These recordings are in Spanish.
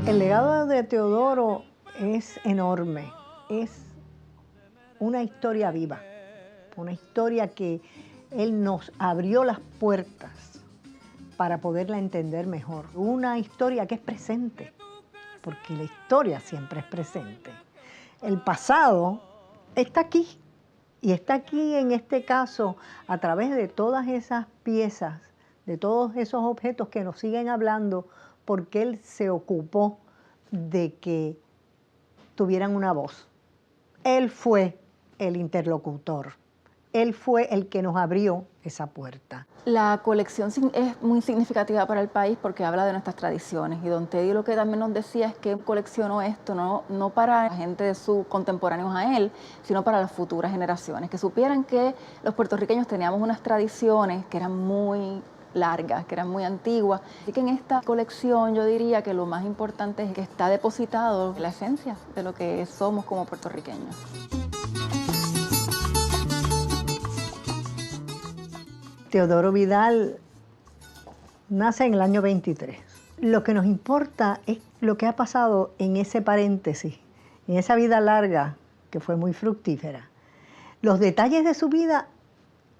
El legado de Teodoro es enorme, es una historia viva, una historia que él nos abrió las puertas para poderla entender mejor. Una historia que es presente, porque la historia siempre es presente. El pasado está aquí, y está aquí en este caso a través de todas esas piezas, de todos esos objetos que nos siguen hablando, porque él se ocupó de que tuvieran una voz. Él fue el interlocutor. Él fue el que nos abrió esa puerta. La colección es muy significativa para el país porque habla de nuestras tradiciones. Y don Teddy lo que también nos decía es que coleccionó esto no para la gente de sus contemporáneos a él, sino para las futuras generaciones, que supieran que los puertorriqueños teníamos unas tradiciones que eran muy largas, que eran muy antiguas. Así que en esta colección yo diría que lo más importante es que está depositado la esencia de lo que somos como puertorriqueños. Teodoro Vidal nace en el año 23. Lo que nos importa es lo que ha pasado en ese paréntesis, en esa vida larga que fue muy fructífera. Los detalles de su vida,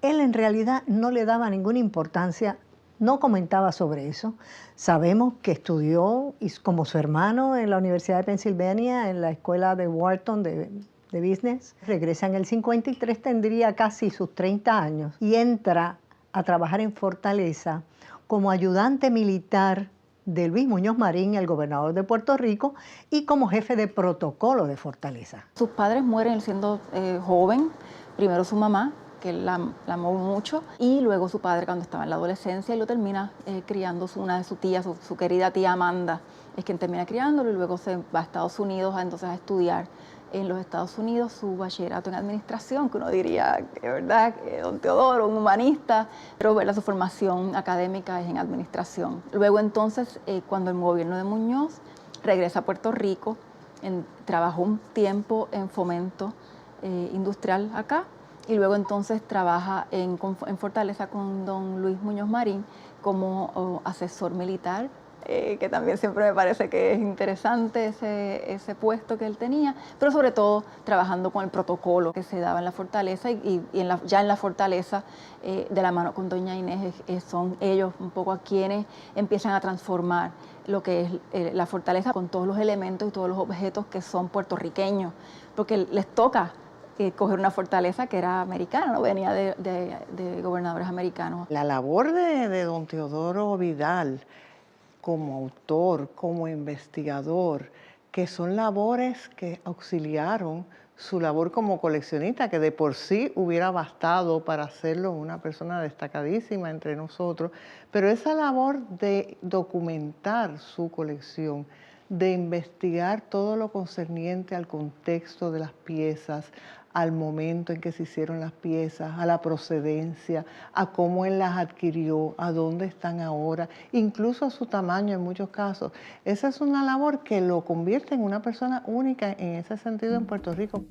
él en realidad no le daba ninguna importancia, no comentaba sobre eso. Sabemos que estudió, como su hermano, en la Universidad de Pensilvania, en la escuela de Wharton de Business. Regresa en el 53, tendría casi sus 30 años, y entra a trabajar en Fortaleza como ayudante militar de Luis Muñoz Marín, el gobernador de Puerto Rico, y como jefe de protocolo de Fortaleza. Sus padres mueren siendo joven, primero su mamá, que él la amó mucho, y luego su padre cuando estaba en la adolescencia, y lo termina criando una de sus tías, su querida tía Amanda, es quien termina criándolo, y luego se va a Estados Unidos entonces a estudiar en los Estados Unidos su bachillerato en administración, que uno diría que verdad, que don Teodoro, un humanista, pero ¿verdad? Su formación académica es en administración. Luego entonces, cuando el gobierno de Muñoz regresa a Puerto Rico, trabajó un tiempo en fomento industrial acá, y luego entonces trabaja en Fortaleza con don Luis Muñoz Marín como asesor militar, que también siempre me parece que es interesante ese puesto que él tenía, pero sobre todo trabajando con el protocolo que se daba en la Fortaleza y ya en la Fortaleza, de la mano con doña Inés, son ellos un poco a quienes empiezan a transformar lo que es la Fortaleza con todos los elementos y todos los objetos que son puertorriqueños, porque les toca coger una fortaleza que era americana, no venía de gobernadores americanos. La labor de don Teodoro Vidal como autor, como investigador, que son labores que auxiliaron su labor como coleccionista, que de por sí hubiera bastado para hacerlo una persona destacadísima entre nosotros, pero esa labor de documentar su colección, de investigar todo lo concerniente al contexto de las piezas, al momento en que se hicieron las piezas, a la procedencia, a cómo él las adquirió, a dónde están ahora, incluso a su tamaño en muchos casos. Esa es una labor que lo convierte en una persona única en ese sentido en Puerto Rico.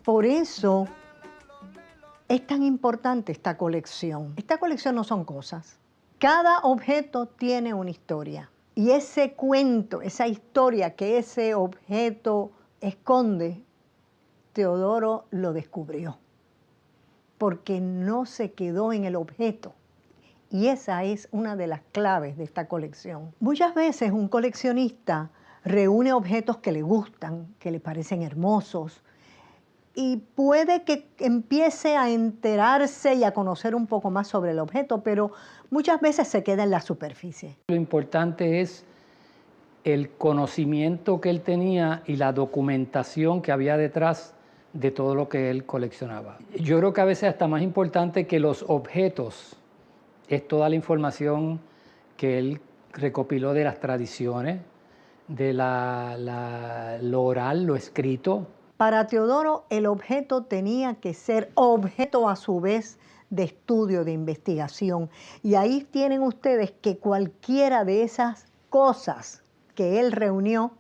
Por eso es tan importante esta colección. Esta colección no son cosas. Cada objeto tiene una historia. Y ese cuento, esa historia que ese objeto esconde, Teodoro lo descubrió. Porque no se quedó en el objeto. Y esa es una de las claves de esta colección. Muchas veces un coleccionista reúne objetos que le gustan, que le parecen hermosos, y puede que empiece a enterarse y a conocer un poco más sobre el objeto, pero muchas veces se queda en la superficie. Lo importante es el conocimiento que él tenía y la documentación que había detrás de todo lo que él coleccionaba. Yo creo que a veces hasta más importante que los objetos es toda la información que él recopiló de las tradiciones, de lo oral, lo escrito, Para Teodoro, el objeto tenía que ser objeto a su vez de estudio, de investigación. Y ahí tienen ustedes que cualquiera de esas cosas que él reunió,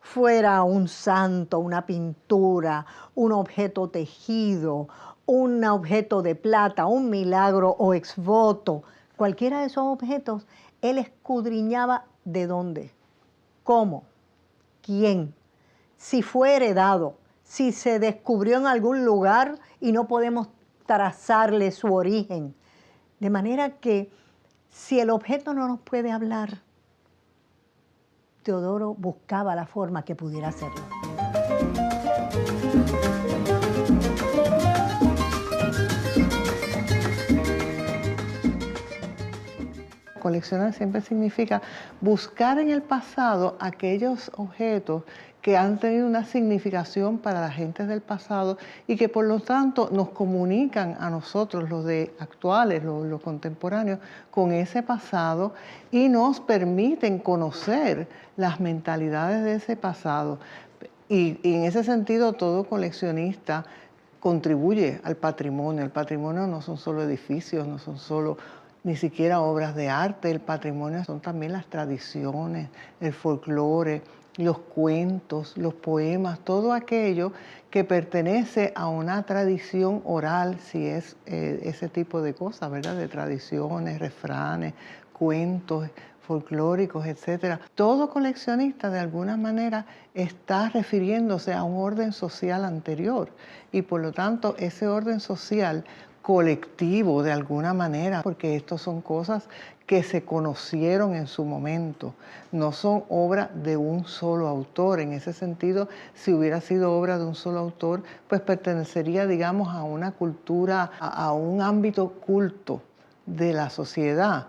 fuera un santo, una pintura, un objeto tejido, un objeto de plata, un milagro o exvoto, cualquiera de esos objetos, él escudriñaba de dónde, cómo, quién, si fue heredado, si se descubrió en algún lugar y no podemos trazarle su origen. De manera que si el objeto no nos puede hablar, Teodoro buscaba la forma que pudiera hacerlo. Coleccionar siempre significa buscar en el pasado aquellos objetos que han tenido una significación para la gente del pasado y que por lo tanto nos comunican a nosotros, los de actuales, los contemporáneos, con ese pasado y nos permiten conocer las mentalidades de ese pasado. Y en ese sentido todo coleccionista contribuye al patrimonio. El patrimonio no son solo edificios, no son solo ni siquiera obras de arte. El patrimonio son también las tradiciones, el folclore, los cuentos, los poemas, todo aquello que pertenece a una tradición oral, si es ese tipo de cosas, ¿verdad? De tradiciones, refranes, cuentos folclóricos, etcétera. Todo coleccionista de alguna manera está refiriéndose a un orden social anterior y por lo tanto ese orden social colectivo de alguna manera, porque estos son cosas que se conocieron en su momento, no son obra de un solo autor. En ese sentido, si hubiera sido obra de un solo autor, pues pertenecería, digamos, a una cultura, a un ámbito culto de la sociedad,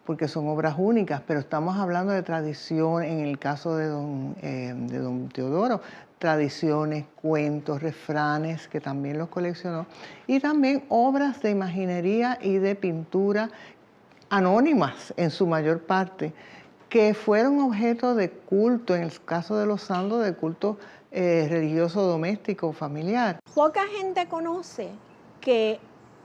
porque son obras únicas, pero estamos hablando de tradición, en el caso de don Teodoro, tradiciones, cuentos, refranes, que también los coleccionó, y también obras de imaginería y de pintura anónimas en su mayor parte, que fueron objeto de culto, en el caso de los santos, de culto religioso doméstico, familiar. Poca gente conoce que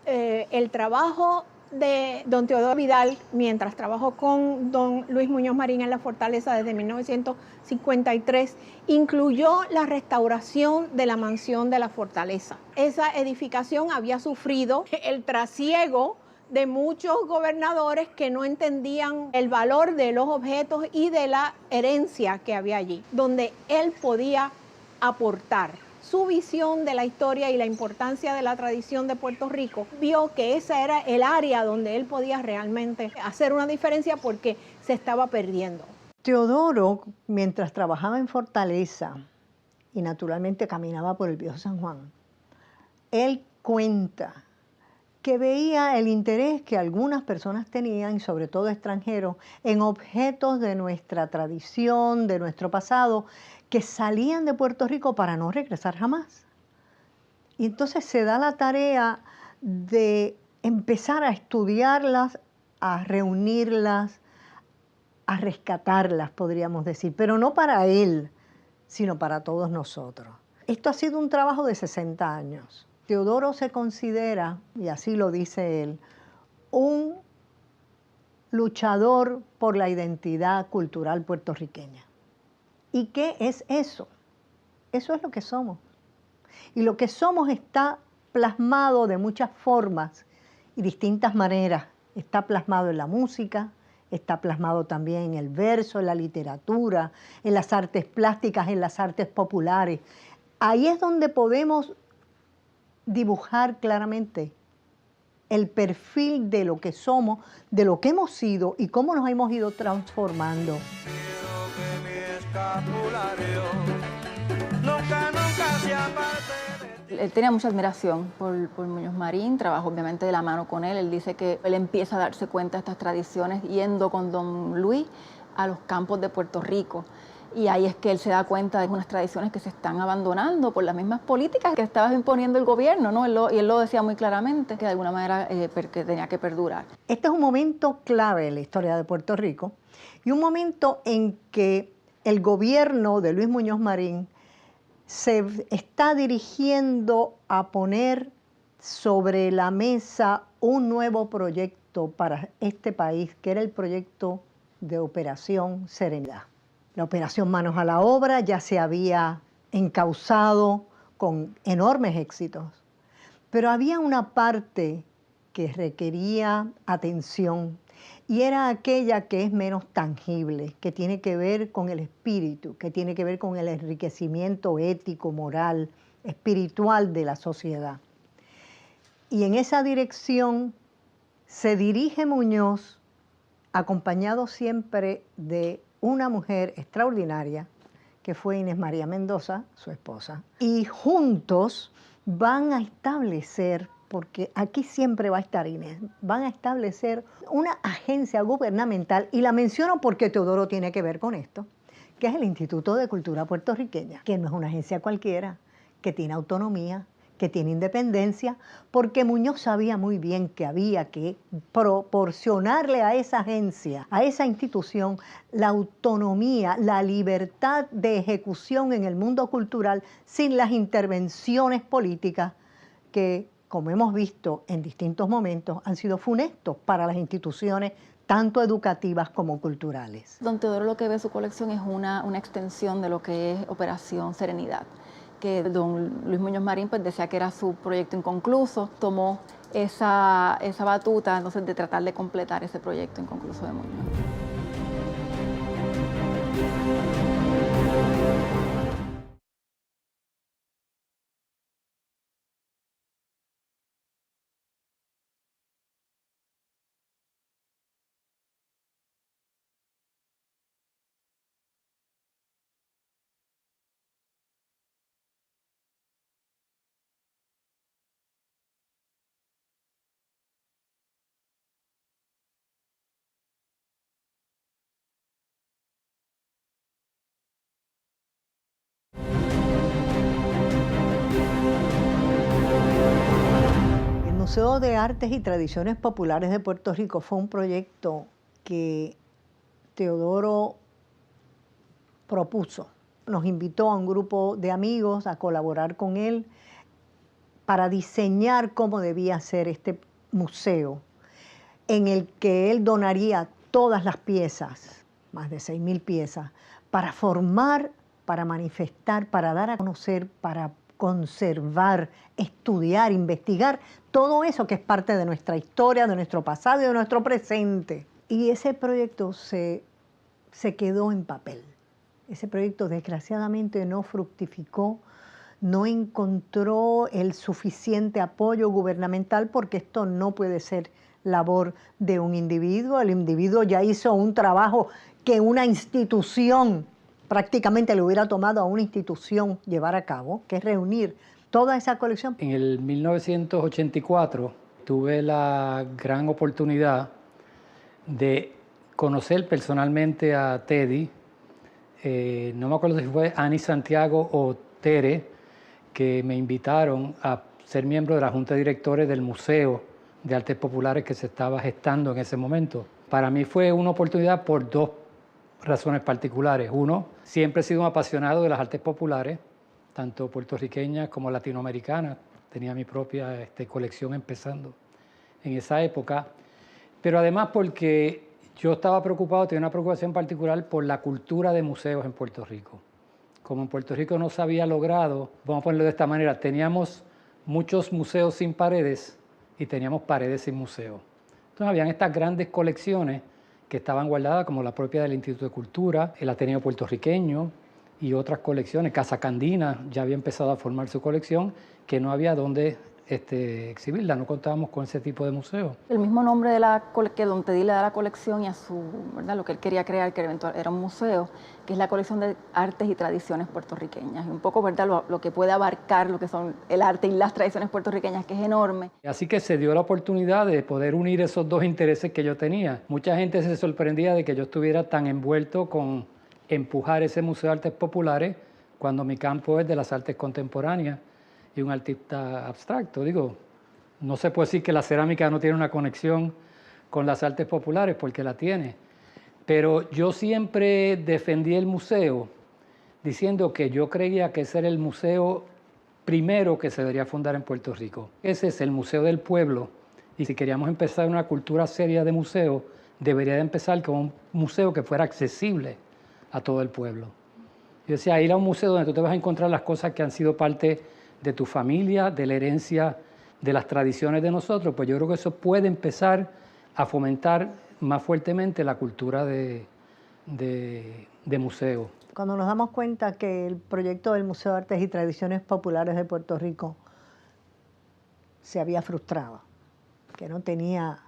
el trabajo de don Teodoro Vidal, mientras trabajó con don Luis Muñoz Marín en la Fortaleza desde 1953, incluyó la restauración de la mansión de la Fortaleza. Esa edificación había sufrido el trasiego de muchos gobernadores que no entendían el valor de los objetos y de la herencia que había allí, donde él podía aportar su visión de la historia y la importancia de la tradición de Puerto Rico. Vio que esa era el área donde él podía realmente hacer una diferencia porque se estaba perdiendo. Teodoro, mientras trabajaba en Fortaleza y naturalmente caminaba por el Viejo San Juan, él cuenta que veía el interés que algunas personas tenían, y sobre todo extranjeros, en objetos de nuestra tradición, de nuestro pasado, que salían de Puerto Rico para no regresar jamás. Y entonces se da la tarea de empezar a estudiarlas, a reunirlas, a rescatarlas, podríamos decir, pero no para él, sino para todos nosotros. Esto ha sido un trabajo de 60 años. Teodoro se considera, y así lo dice él, un luchador por la identidad cultural puertorriqueña. ¿Y qué es eso? Eso es lo que somos. Y lo que somos está plasmado de muchas formas y distintas maneras. Está plasmado en la música, está plasmado también en el verso, en la literatura, en las artes plásticas, en las artes populares. Ahí es donde podemos dibujar claramente el perfil de lo que somos, de lo que hemos sido y cómo nos hemos ido transformando. Él tenía mucha admiración por Muñoz Marín, trabajó obviamente de la mano con él. Él dice que él empieza a darse cuenta de estas tradiciones yendo con don Luis a los campos de Puerto Rico. Y ahí es que él se da cuenta de unas tradiciones que se están abandonando por las mismas políticas que estaba imponiendo el gobierno, ¿no? Y él lo decía muy claramente, que de alguna manera que tenía que perdurar. Este es un momento clave en la historia de Puerto Rico y un momento en que el gobierno de Luis Muñoz Marín se está dirigiendo a poner sobre la mesa un nuevo proyecto para este país, que era el proyecto de Operación Serenidad. La Operación Manos a la Obra ya se había encauzado con enormes éxitos, pero había una parte que requería atención y era aquella que es menos tangible, que tiene que ver con el espíritu, que tiene que ver con el enriquecimiento ético, moral, espiritual de la sociedad. Y en esa dirección se dirige Muñoz, acompañado siempre de una mujer extraordinaria, que fue Inés María Mendoza, su esposa, y juntos van a establecer, porque aquí siempre va a estar Inés, van a establecer una agencia gubernamental, y la menciono porque Teodoro tiene que ver con esto, que es el Instituto de Cultura Puertorriqueña, que no es una agencia cualquiera, que tiene autonomía, que tiene independencia, porque Muñoz sabía muy bien que había que proporcionarle a esa agencia, a esa institución, la autonomía, la libertad de ejecución en el mundo cultural sin las intervenciones políticas que, como hemos visto en distintos momentos, han sido funestos para las instituciones tanto educativas como culturales. Don Teodoro lo que ve su colección es una extensión de lo que es Operación Serenidad, que don Luis Muñoz Marín pues decía que era su proyecto inconcluso, tomó esa batuta entonces de tratar de completar ese proyecto inconcluso de Muñoz. El Museo de Artes y Tradiciones Populares de Puerto Rico fue un proyecto que Teodoro propuso. Nos invitó a un grupo de amigos a colaborar con él para diseñar cómo debía ser este museo, en el que él donaría todas las piezas, más de 6.000 piezas, para formar, para manifestar, para dar a conocer, para conservar, estudiar, investigar, todo eso que es parte de nuestra historia, de nuestro pasado y de nuestro presente. Y ese proyecto se quedó en papel. Ese proyecto desgraciadamente no fructificó, no encontró el suficiente apoyo gubernamental, porque esto no puede ser labor de un individuo. El individuo ya hizo un trabajo que una institución prácticamente le hubiera tomado a una institución llevar a cabo, que es reunir toda esa colección. En el 1984 tuve la gran oportunidad de conocer personalmente a Teddy. No me acuerdo si fue Ani Santiago o Tere, que me invitaron a ser miembro de la Junta de Directores del Museo de Artes Populares que se estaba gestando en ese momento. Para mí fue una oportunidad por dos razones particulares. Uno, siempre he sido un apasionado de las artes populares, tanto puertorriqueñas como latinoamericanas. Tenía mi propia colección empezando en esa época. Pero además porque yo estaba preocupado, tenía una preocupación particular por la cultura de museos en Puerto Rico. Como en Puerto Rico no se había logrado, vamos a ponerlo de esta manera, teníamos muchos museos sin paredes y teníamos paredes sin museos. Entonces habían estas grandes colecciones que estaban guardadas, como la propia del Instituto de Cultura, el Ateneo Puertorriqueño y otras colecciones. Casa Candina ya había empezado a formar su colección, que no había dónde exhibirla, no contábamos con ese tipo de museo. El mismo nombre que don Teddy le da a la colección y a ¿verdad? Lo que él quería crear, que eventualmente era un museo, que es la colección de artes y tradiciones puertorriqueñas. Y un poco, ¿verdad? Lo que puede abarcar lo que son el arte y las tradiciones puertorriqueñas, que es enorme. Así que se dio la oportunidad de poder unir esos dos intereses que yo tenía. Mucha gente se sorprendía de que yo estuviera tan envuelto con empujar ese Museo de Artes Populares cuando mi campo es de las artes contemporáneas y un artista abstracto. Digo, no se puede decir que la cerámica no tiene una conexión con las artes populares, porque la tiene. Pero yo siempre defendí el museo diciendo que yo creía que ese era el museo primero que se debería fundar en Puerto Rico. Ese es el Museo del Pueblo, y si queríamos empezar una cultura seria de museo, debería de empezar con un museo que fuera accesible a todo el pueblo. Yo decía, ir a un museo donde tú te vas a encontrar las cosas que han sido parte de tu familia, de la herencia, de las tradiciones de nosotros, pues yo creo que eso puede empezar a fomentar más fuertemente la cultura de museo. Cuando nos damos cuenta que el proyecto del Museo de Artes y Tradiciones Populares de Puerto Rico se había frustrado, que no tenía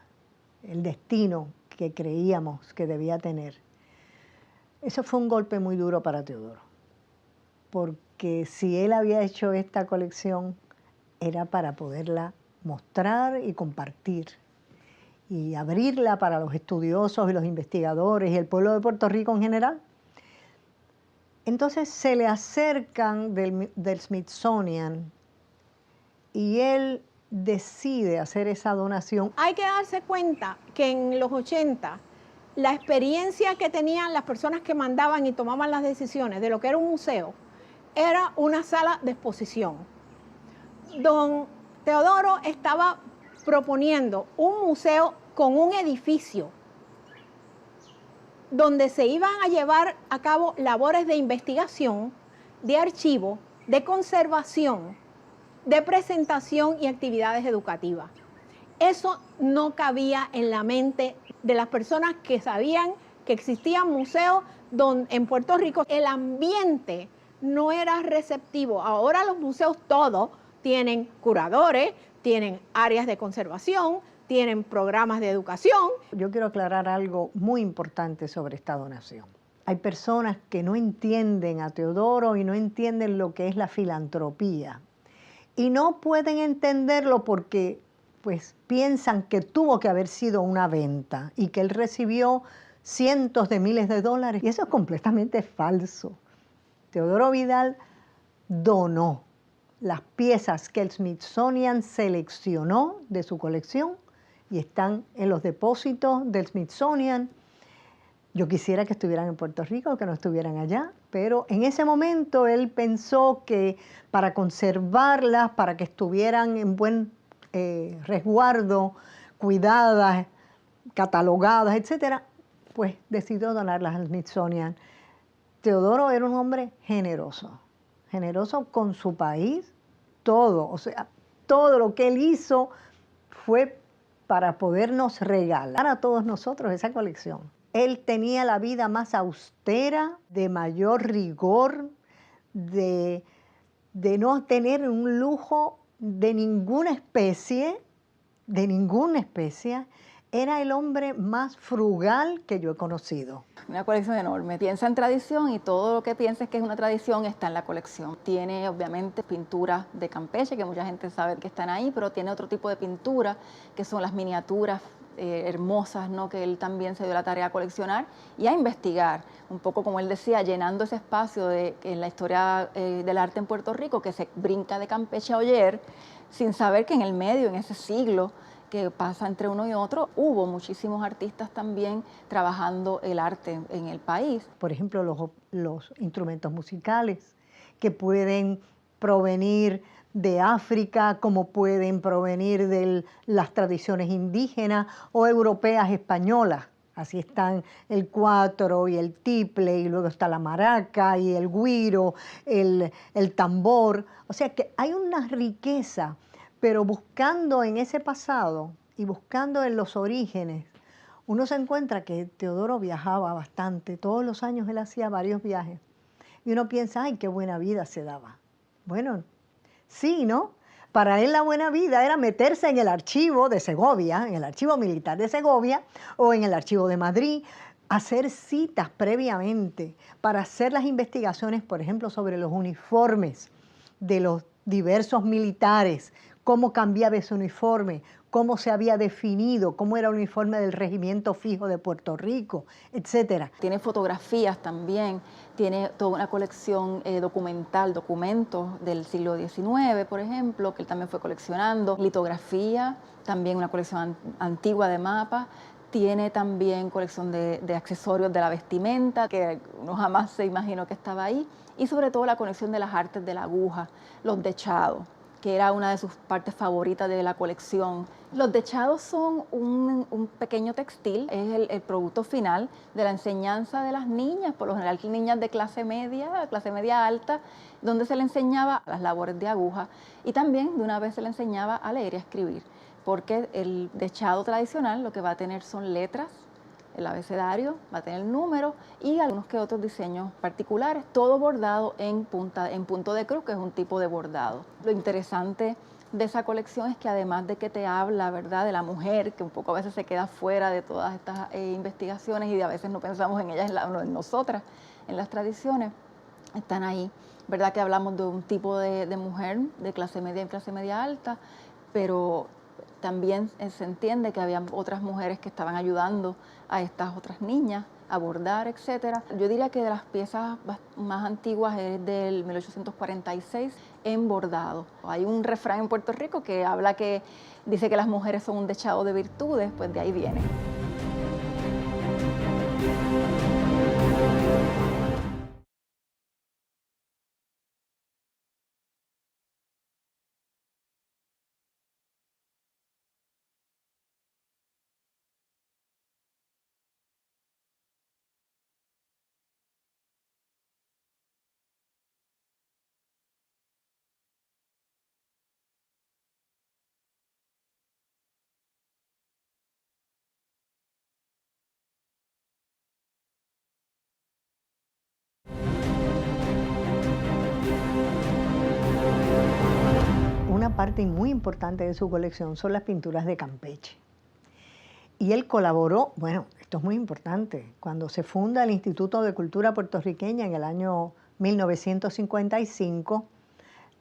el destino que creíamos que debía tener, eso fue un golpe muy duro para Teodoro, porque si él había hecho esta colección era para poderla mostrar y compartir y abrirla para los estudiosos y los investigadores y el pueblo de Puerto Rico en general. Entonces se le acercan del Smithsonian y él decide hacer esa donación. Hay que darse cuenta que en los 80 la experiencia que tenían las personas que mandaban y tomaban las decisiones de lo que era un museo era una sala de exposición. Don Teodoro estaba proponiendo un museo con un edificio donde se iban a llevar a cabo labores de investigación, de archivo, de conservación, de presentación y actividades educativas. Eso no cabía en la mente de las personas que sabían que existían museos en Puerto Rico. El ambiente no era receptivo. Ahora los museos todos tienen curadores, tienen áreas de conservación, tienen programas de educación. Yo quiero aclarar algo muy importante sobre esta donación. Hay personas que no entienden a Teodoro y no entienden lo que es la filantropía. Y no pueden entenderlo porque pues, piensan que tuvo que haber sido una venta y que él recibió cientos de miles de dólares. Y eso es completamente falso. Teodoro Vidal donó las piezas que el Smithsonian seleccionó de su colección y están en los depósitos del Smithsonian. Yo quisiera que estuvieran en Puerto Rico, que no estuvieran allá, pero en ese momento él pensó que para conservarlas, para que estuvieran en buen resguardo, cuidadas, catalogadas, etcétera, pues decidió donarlas al Smithsonian. Teodoro era un hombre generoso con su país, todo, o sea, todo lo que él hizo fue para podernos regalar a todos nosotros esa colección. Él tenía la vida más austera, de mayor rigor, de no tener un lujo de ninguna especie, Era el hombre más frugal que yo he conocido. Una colección enorme. Piensa en tradición y todo lo que pienses que es una tradición está en la colección. Tiene obviamente pinturas de Campeche, que mucha gente sabe que están ahí, pero tiene otro tipo de pintura, que son las miniaturas hermosas, ¿no? Que él también se dio la tarea a coleccionar y a investigar, un poco como él decía, llenando ese espacio en la historia del arte en Puerto Rico, que se brinca de Campeche a Oyer, sin saber que en el medio, en ese siglo que pasa entre uno y otro, hubo muchísimos artistas también trabajando el arte en el país. Por ejemplo, los instrumentos musicales que pueden provenir de África, como pueden provenir de las tradiciones indígenas o europeas españolas. Así están el cuatro y el tiple, y luego está la maraca y el güiro, el tambor. O sea que hay una riqueza, pero buscando en ese pasado y buscando en los orígenes, uno se encuentra que Teodoro viajaba bastante. Todos los años él hacía varios viajes. Y uno piensa, ¡ay, qué buena vida se daba! Bueno, sí, ¿no? Para él la buena vida era meterse en el archivo de Segovia, en el archivo militar de Segovia o en el archivo de Madrid, hacer citas previamente para hacer las investigaciones, por ejemplo, sobre los uniformes de los diversos militares, cómo cambiaba ese uniforme, cómo se había definido, cómo era el uniforme del Regimiento Fijo de Puerto Rico, etcétera. Tiene fotografías también, tiene toda una colección documental, documentos del siglo XIX, por ejemplo, que él también fue coleccionando, litografía, también una colección antigua de mapas. Tiene también colección de accesorios de la vestimenta, que uno jamás se imaginó que estaba ahí. Y sobre todo la colección de las artes de la aguja, los dechados, que era una de sus partes favoritas de la colección. Los dechados son un pequeño textil, es el producto final de la enseñanza de las niñas, por lo general niñas de clase media alta, donde se le enseñaba las labores de aguja y también de una vez se le enseñaba a leer y a escribir, porque el dechado tradicional lo que va a tener son letras, el abecedario, va a tener números y algunos que otros diseños particulares, todo bordado en punto de cruz, que es un tipo de bordado. Lo interesante de esa colección es que además de que te habla, ¿verdad?, de la mujer, que un poco a veces se queda fuera de todas estas investigaciones y a veces no pensamos en ellas, en nosotras, en las tradiciones, están ahí, ¿verdad?, que hablamos de un tipo de mujer de clase media y clase media alta, pero también se entiende que había otras mujeres que estaban ayudando a estas otras niñas a bordar, etc. Yo diría que de las piezas más antiguas es del 1846 en bordado. Hay un refrán en Puerto Rico que dice que las mujeres son un dechado de virtudes, pues de ahí viene. Una parte muy importante de su colección son las pinturas de Campeche. Y él colaboró, bueno, esto es muy importante, cuando se funda el Instituto de Cultura Puertorriqueña en el año 1955,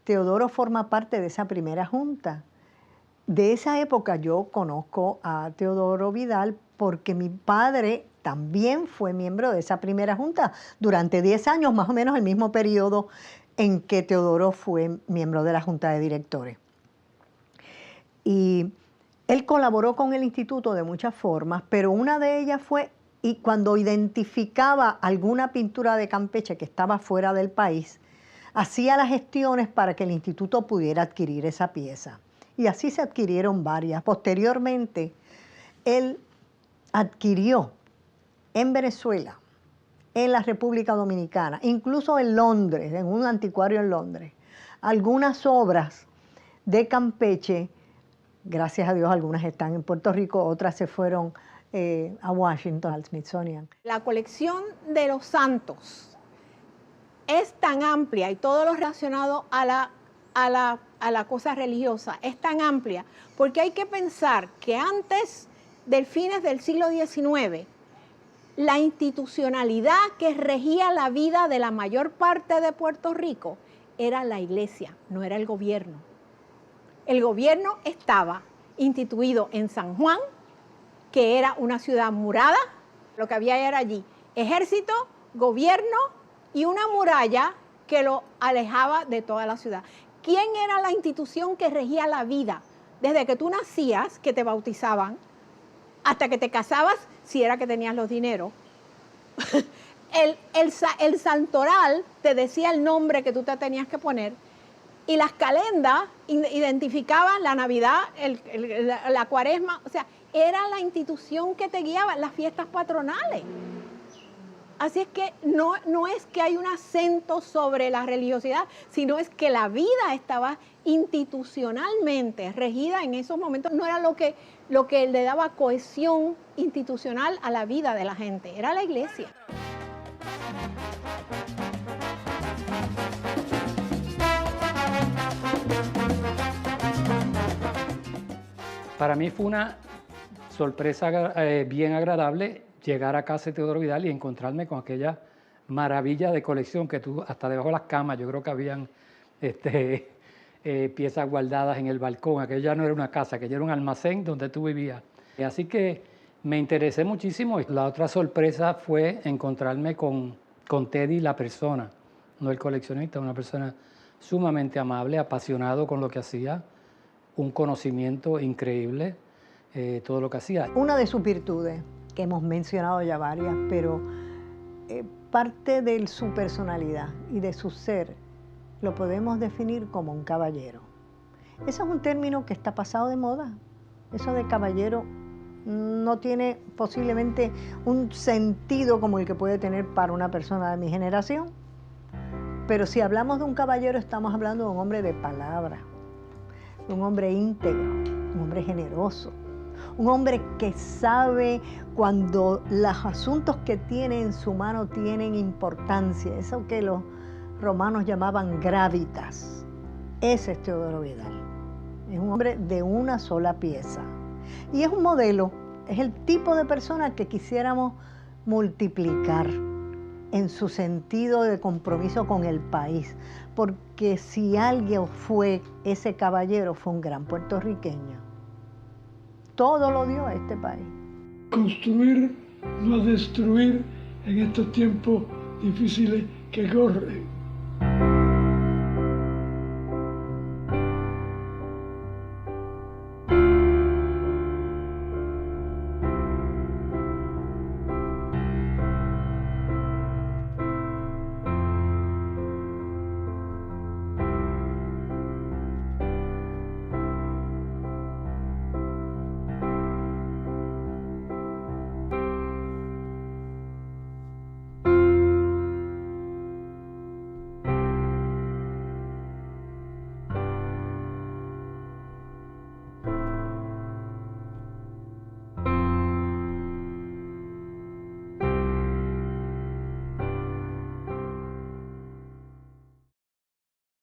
Teodoro forma parte de esa primera junta. De esa época yo conozco a Teodoro Vidal porque mi padre también fue miembro de esa primera junta durante 10 años, más o menos el mismo periodo en que Teodoro fue miembro de la Junta de Directores. Y él colaboró con el instituto de muchas formas, pero una de ellas fue y cuando identificaba alguna pintura de Campeche que estaba fuera del país, hacía las gestiones para que el instituto pudiera adquirir esa pieza. Y así se adquirieron varias. Posteriormente, él adquirió en Venezuela, en la República Dominicana, incluso en Londres, en un anticuario en Londres, algunas obras de Campeche. Gracias a Dios, algunas están en Puerto Rico, otras se fueron a Washington, al Smithsonian. La colección de los santos es tan amplia y todo lo relacionado a la cosa religiosa es tan amplia, porque hay que pensar que antes del fines del siglo XIX, la institucionalidad que regía la vida de la mayor parte de Puerto Rico era la iglesia, no era el gobierno. El gobierno estaba instituido en San Juan, que era una ciudad murada. Lo que había era allí ejército, gobierno y una muralla que lo alejaba de toda la ciudad. ¿Quién era la institución que regía la vida? Desde que tú nacías, que te bautizaban, hasta que te casabas, si era que tenías los dineros. El santoral te decía el nombre que tú te tenías que poner y las calendas identificaban la Navidad, la Cuaresma, o sea, era la institución que te guiaba, las fiestas patronales. Así es que no es que hay un acento sobre la religiosidad, sino es que la vida estaba institucionalmente regida en esos momentos. No era lo que le daba cohesión institucional a la vida de la gente, era la iglesia. Para mí fue una sorpresa bien agradable llegar a casa de Teodoro Vidal y encontrarme con aquella maravilla de colección que tú, hasta debajo de las camas, yo creo que habían piezas guardadas en el balcón. Aquello ya no era una casa, aquello era un almacén donde tú vivías. Así que me interesé muchísimo. La otra sorpresa fue encontrarme con Teddy, la persona, no el coleccionista, una persona sumamente amable, apasionado con lo que hacía, un conocimiento increíble. todo lo que hacía. Una de sus virtudes, que hemos mencionado ya varias, pero parte de su personalidad y de su ser lo podemos definir como un caballero. Ese es un término que está pasado de moda. Eso de caballero no tiene posiblemente un sentido como el que puede tener para una persona de mi generación. Pero si hablamos de un caballero, estamos hablando de un hombre de palabra, de un hombre íntegro, un hombre generoso, un hombre que sabe cuando los asuntos que tiene en su mano tienen importancia, eso que los romanos llamaban gravitas. Ese es Teodoro Vidal. Es un hombre de una sola pieza. Y es un modelo, es el tipo de persona que quisiéramos multiplicar en su sentido de compromiso con el país. Porque si alguien fue ese caballero, fue un gran puertorriqueño. Todo lo dio a este país. Construir, no destruir en estos tiempos difíciles que corren.